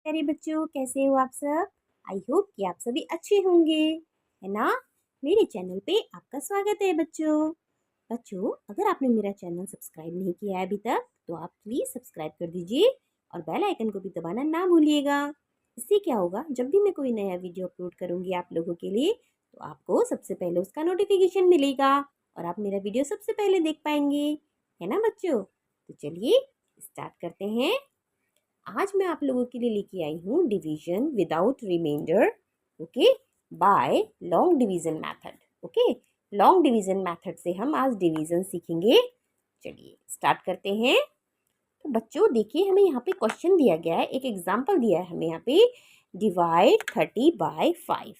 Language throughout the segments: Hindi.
प्यारे बच्चों, कैसे हो आप सब। आई होप कि आप सभी अच्छे होंगे, है ना। मेरे चैनल पे आपका स्वागत है बच्चों, अगर आपने मेरा चैनल सब्सक्राइब नहीं किया है अभी तक तो आप प्लीज़ सब्सक्राइब कर दीजिए और बेल आइकन को भी दबाना ना भूलिएगा। इससे क्या होगा, जब भी मैं कोई नया वीडियो अपलोड करूँगी आप लोगों के लिए तो आपको सबसे पहले उसका नोटिफिकेशन मिलेगा और आप मेरा वीडियो सबसे पहले देख पाएंगे, है ना बच्चों। तो चलिए स्टार्ट करते हैं। आज मैं आप लोगों के लिए लेके आई हूँ division without reminder, okay, by long division method. Okay, long division method से हम आज डिवीजन सीखेंगे। चलिए स्टार्ट करते हैं। तो बच्चों देखिए, हमें यहाँ पे क्वेश्चन दिया गया है, एक एग्जांपल दिया है हमें यहाँ पे, डिवाइड 30/5।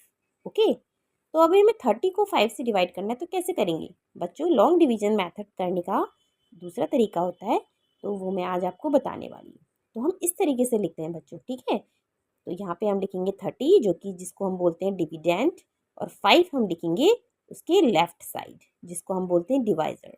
ओके, तो अभी हमें 30 को 5 से डिवाइड करना है, तो कैसे करेंगे बच्चों। लॉन्ग डिवीजन मेथड करने का दूसरा तरीका होता है, तो वो मैं आज आपको बताने वाली हूँ। तो हम इस तरीके से लिखते हैं बच्चों, ठीक है। तो यहाँ पे हम लिखेंगे 30 जो कि जिसको हम बोलते हैं डिविडेंड, और 5 हम लिखेंगे उसके लेफ्ट साइड जिसको हम बोलते हैं डिवाइजर।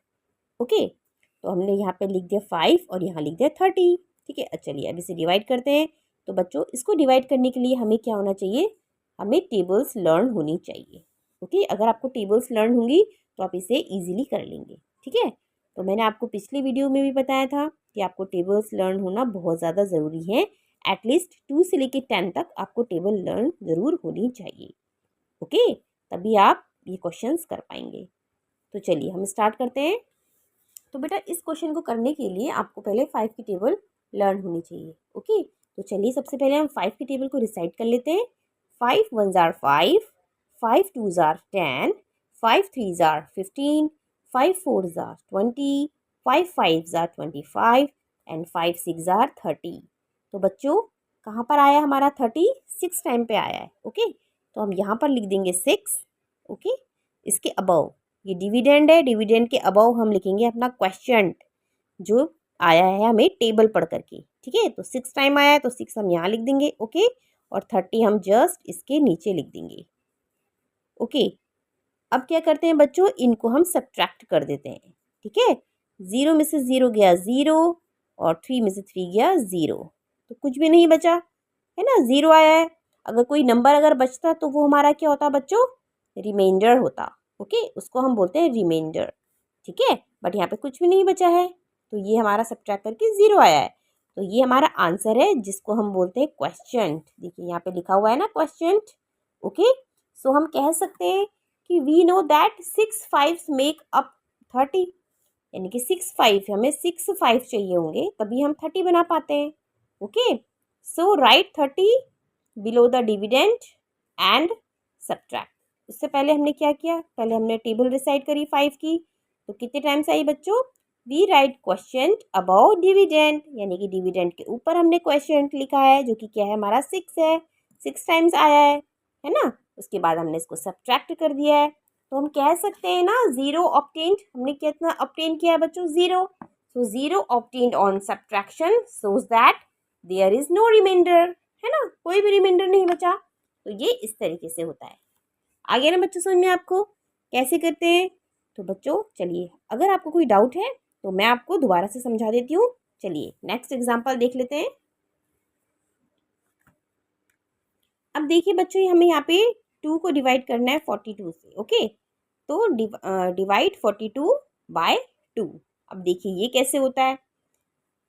ओके, तो हमने यहाँ पे लिख दिया 5 और यहाँ लिख दिया 30, ठीक है। चलिए अब इसे डिवाइड करते हैं। तो बच्चों इसको डिवाइड करने के लिए हमें क्या होना चाहिए, हमें टेबल्स लर्न होनी चाहिए। ओके, अगर आपको टेबल्स लर्न होंगी तो आप इसे ईजिली कर लेंगे, ठीक है। तो मैंने आपको पिछले वीडियो में भी बताया था कि आपको टेबल्स लर्न होना बहुत ज़्यादा ज़रूरी है। एटलीस्ट 2 से लेकर 10 तक आपको टेबल लर्न ज़रूर होनी चाहिए। ओके, तभी आप ये क्वेश्चंस कर पाएंगे। तो चलिए हम स्टार्ट करते हैं। तो बेटा इस क्वेश्चन को करने के लिए आपको पहले 5 की टेबल लर्न होनी चाहिए। ओके, तो चलिए सबसे पहले हम 5 की टेबल को रिसाइट कर लेते हैं। 5 1s are 5, 5 2s are 10, 5 3s are 15, 5 4s are 20, 5 5s are 25 and 5 6 are 30। तो बच्चों कहाँ पर आया हमारा 30, 6 टाइम पे आया है। ओके, तो हम यहाँ पर लिख देंगे 6। ओके, इसके अबव ये डिविडेंड है, डिविडेंड के अबव हम लिखेंगे अपना क्वेश्चन जो आया है हमें टेबल पढ़ करके, ठीक है। तो 6 टाइम आया है तो 6 हम यहाँ लिख देंगे। ओके, और 30 हम जस्ट इसके नीचे लिख देंगे। ओके, अब क्या करते हैं बच्चों, इनको हम सब्ट्रैक्ट कर देते हैं, ठीक है। 0 में से 0 गया 0 और 3 में से 3 गया 0, तो कुछ भी नहीं बचा, है ना, 0 आया है। अगर कोई नंबर अगर बचता तो वो हमारा क्या होता बच्चों, रिमाइंडर होता। ओके, उसको हम बोलते हैं रिमाइंडर, ठीक है। बट यहाँ पे कुछ भी नहीं बचा है तो ये हमारा सब्ट्रैक्ट करके 0 आया है। तो ये हमारा आंसर है जिसको हम बोलते हैं क्वेश्चन। देखिए यहाँ पे लिखा हुआ है ना क्वेश्चन। ओके, सो हम कह सकते हैं कि we know that 6 5 make up 30, यानी कि 6 5 हमें 6 5 चाहिए होंगे तभी हम 30 बना पाते हैं। Okay, so right 30 below the dividend and subtract. उससे पहले हमने क्या किया, पहले हमने टेबल रिसाइड करी 5 की, तो कितने टाइम्स आई बच्चों, we write question about dividend, यानी कि डिविडेंड के ऊपर हमने क्वेश्चन लिखा है जो कि क्या है हमारा 6 है, 6 टाइम्स आया है ना। उसके बाद हमने इसको सब्ट्रैक्ट कर दिया है, तो हम कह सकते हैं ना 0 ऑब्टेन्ड, हमने कितना ऑब्टेन किया है बच्चों 0। So 0 obtained on subtraction shows that there is no reminder, है ना, कोई भी रिमाइंडर नहीं बचा। तो ये इस तरीके से होता है। आगे ना बच्चों समझ में आपको कैसे करते हैं। तो बच्चों चलिए, अगर आपको कोई डाउट है तो मैं आपको दोबारा से समझा देती हूँ। चलिए नेक्स्ट एग्जांपल देख लेते हैं। अब देखिए बच्चों, हमें यहाँ पे 2 को डिवाइड करना है 42 से। ओके, तो डिवाइड 42/2। अब देखिए ये कैसे होता है,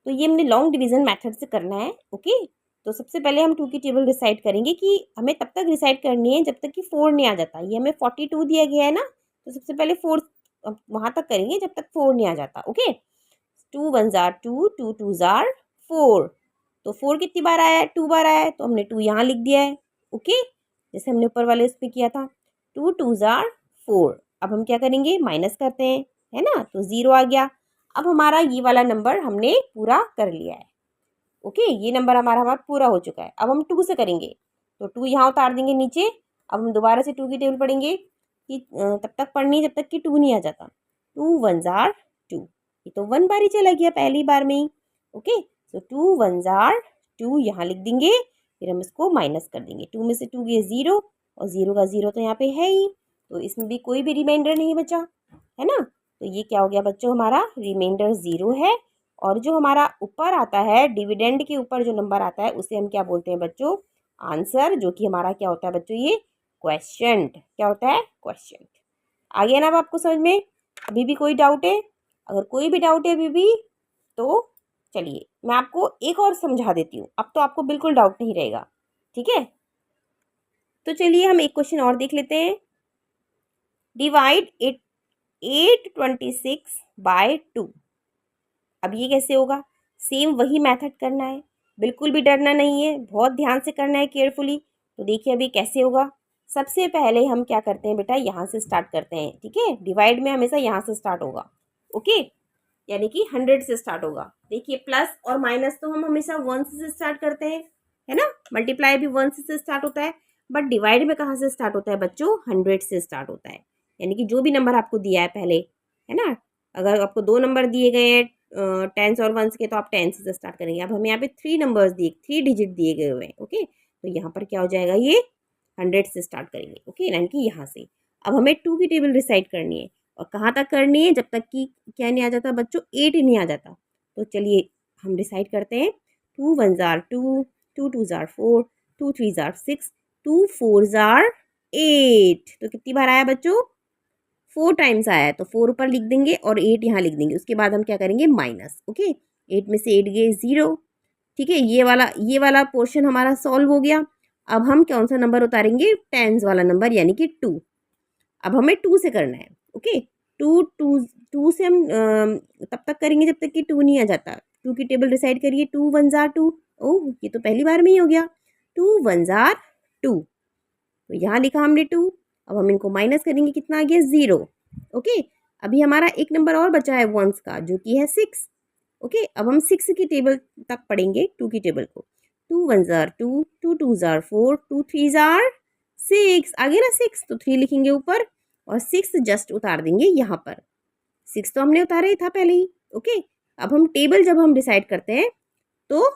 तो ये हमने लॉन्ग डिवीजन मेथड से करना है। ओके, तो सबसे पहले हम 2 की टेबल डिसाइड करेंगे कि हमें तब तक डिसाइड करनी है जब तक कि 4 नहीं आ जाता। ये हमें 42 दिया गया है ना, तो सबसे पहले 4 वहाँ तक करेंगे जब तक 4 नहीं आ जाता। Okay, 2 1s are 2, 2 2s are 4। तो 4 कितनी बार आया है, 2 बार आया है, तो हमने 2 यहाँ लिख दिया है। ओके, जैसे हमने ऊपर वाले उस पर किया था, 2 2s are 4। अब हम क्या करेंगे, माइनस करते हैं, है ना, तो 0 आ गया। अब हमारा ये वाला नंबर हमने पूरा कर लिया है। ओके, ये नंबर हमारा पूरा हो चुका है। अब हम 2 से करेंगे, तो 2 यहाँ उतार देंगे नीचे। अब हम दोबारा से 2 की टेबल पढ़ेंगे कि तब तक पढ़नी जब तक कि 2 नहीं आ जाता। 2 1s are 2, ये तो 1 बार ही चला गया पहली बार में ही। ओके, सो 2 1s are 2 यहाँ लिख देंगे, फिर हम इसको माइनस कर देंगे। 2 में से 2 गए 0 और 0 का 0 तो यहाँ पे है ही, तो इसमें भी कोई भी रिमाइंडर नहीं बचा, है ना। तो ये क्या हो गया बच्चों, हमारा रिमाइंडर 0 है और जो हमारा ऊपर आता है डिविडेंड के ऊपर जो नंबर आता है उसे हम क्या बोलते हैं बच्चों, आंसर, जो कि हमारा क्या होता है बच्चों, ये क्वेश्चन, क्या होता है, क्वेश्चन। आ गया ना अब आपको समझ में? अभी भी कोई डाउट है? अगर कोई भी डाउट है अभी भी तो चलिए मैं आपको एक और समझा देती हूँ, अब तो आपको बिल्कुल डाउट नहीं रहेगा, ठीक है। तो चलिए हम एक क्वेश्चन और देख लेते हैं। Divide 826 by 2। अब ये कैसे होगा? सेम वही मेथड करना है, बिल्कुल भी डरना नहीं है, बहुत ध्यान से करना है, केयरफुली। तो देखिए अभी कैसे होगा। सबसे पहले हम क्या करते हैं बेटा, यहाँ से स्टार्ट करते हैं, ठीक है। डिवाइड में हमेशा यहाँ से स्टार्ट होगा, ओके, यानी कि 100 से स्टार्ट होगा। देखिए प्लस और माइनस तो हम हमेशा 1 से स्टार्ट करते हैं, है ना। मल्टीप्लाई भी 1 से स्टार्ट होता है, बट डिवाइड में कहाँ से स्टार्ट होता है बच्चों, 100 से स्टार्ट होता है। यानी कि जो भी नंबर आपको दिया है पहले, है ना, अगर आपको 2 नंबर दिए गए हैं टेंस और वंस के, तो आप 10 से स्टार्ट करेंगे। अब हमें यहाँ पे 3 नंबर्स दिए, 3 डिजिट दिए गए हुए हैं, ओके। तो यहाँ पर क्या हो जाएगा, ये 100 से स्टार्ट करेंगे, ओके, यानी कि यहाँ से। अब हमें 2 की टेबल डिसाइड करनी है, और कहाँ तक करनी है, जब तक कि क्या नहीं आ जाता बच्चों, 8 नहीं आ जाता। तो चलिए हम डिसाइड करते हैं। 2 1 जार 2, 2 2 जार 4, 2 3 जार 6, 2 4 जार 8। तो कितनी बार आया बच्चों, 4 टाइम्स आया है। तो 4 ऊपर लिख देंगे और 8 यहाँ लिख देंगे। उसके बाद हम क्या करेंगे, माइनस, ओके। 8 में से 8 गए 0, ठीक है। ये वाला पोर्शन हमारा सॉल्व हो गया। अब हम कौन सा नंबर उतारेंगे, टेंस वाला नंबर, यानी कि 2। अब हमें 2 से करना है, ओके। 2 2 2 से हम तब तक करेंगे जब तक कि 2 नहीं आ जाता। 2 की टेबल डिसाइड करिए। 2 1 जार 2, ओह ये तो पहली बार में ही हो गया। 2 1 जार 2, तो यहाँ लिखा हमने 2। अब हम इनको माइनस करेंगे, कितना आ गया, 0, ओके। अभी हमारा एक नंबर और बचा है वंस का, जो कि है 6, ओके। अब हम 6 की टेबल तक पढ़ेंगे, 2 की टेबल को। 2 1 जार 2, 2 2 जार 4, 2 3 जार 6, आगे ना 6, तो 3 लिखेंगे ऊपर और 6 जस्ट उतार देंगे यहाँ पर। 6 तो हमने उतारा ही था पहले ही, ओके। अब हम टेबल जब हम डिसाइड करते हैं तो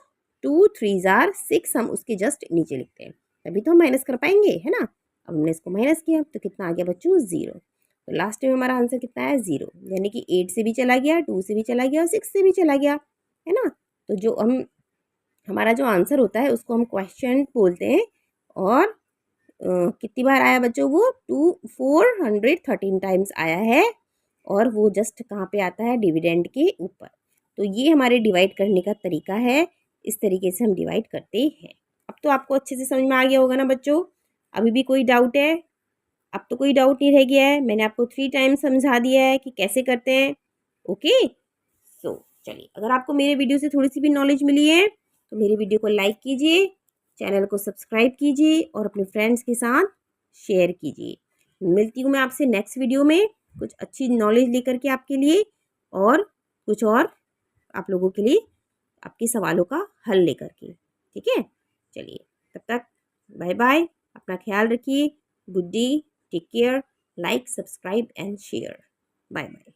2 3 जार 6 हम उसके जस्ट नीचे लिखते हैं, तभी तो हम माइनस कर पाएंगे, है ना। अब हमने इसको माइनस किया तो कितना आ गया बच्चों, 0। तो लास्ट में हमारा आंसर कितना है, 0, यानी कि 8 से भी चला गया, 2 से भी चला गया और 6 से भी चला गया, है ना। तो जो हमारा जो आंसर होता है उसको हम क्वेश्चन बोलते हैं। और कितनी बार आया बच्चों, वो 413 टाइम्स आया है, और वो जस्ट कहाँ पे आता है, डिविडेंड के ऊपर। तो ये हमारे डिवाइड करने का तरीका है, इस तरीके से हम डिवाइड करते हैं। अब तो आपको अच्छे से समझ में आ गया होगा ना बच्चों। अभी भी कोई डाउट है? अब तो कोई डाउट नहीं रह गया है, मैंने आपको 3 टाइम्स समझा दिया है कि कैसे करते हैं, ओके। सो चलिए, अगर आपको मेरे वीडियो से थोड़ी सी भी नॉलेज मिली है तो मेरे वीडियो को लाइक कीजिए, चैनल को सब्सक्राइब कीजिए और अपने फ्रेंड्स के साथ शेयर कीजिए। मिलती हूँ मैं आपसे नेक्स्ट वीडियो में कुछ अच्छी नॉलेज लेकर के आपके लिए, और कुछ और आप लोगों के लिए, आपके सवालों का हल लेकर के, ठीक है। चलिए तब तक बाय बाय, अपना ख्याल रखिए, good day, take care, like subscribe and share, bye bye.